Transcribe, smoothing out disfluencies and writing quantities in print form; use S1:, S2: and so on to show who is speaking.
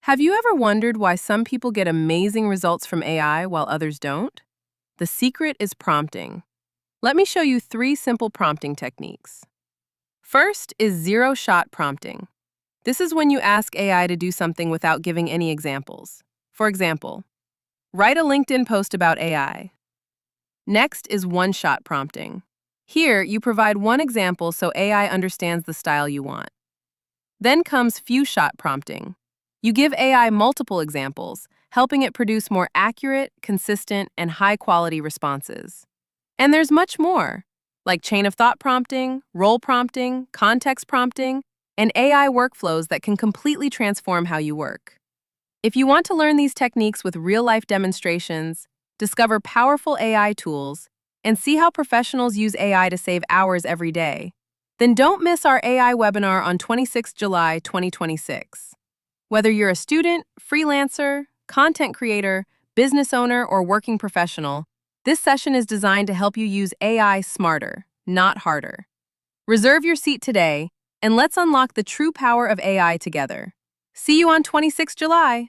S1: Have you ever wondered why some people get amazing results from AI while others don't? The secret is prompting. Let me show you 3 simple prompting techniques. First is zero-shot prompting. This is when you ask AI to do something without giving any examples. For example, write a LinkedIn post about AI. Next is one-shot prompting. Here, you provide one example so AI understands the style you want. Then comes few-shot prompting. You give AI multiple examples, helping it produce more accurate, consistent, and high-quality responses. And there's much more, like chain of thought prompting, role prompting, context prompting, and AI workflows that can completely transform how you work. If you want to learn these techniques with real-life demonstrations, discover powerful AI tools, and see how professionals use AI to save hours every day, then don't miss our AI webinar on 26 July 2026. Whether you're a student, freelancer, content creator, business owner, or working professional, this session is designed to help you use AI smarter, not harder. Reserve your seat today, and let's unlock the true power of AI together. See you on 26 July.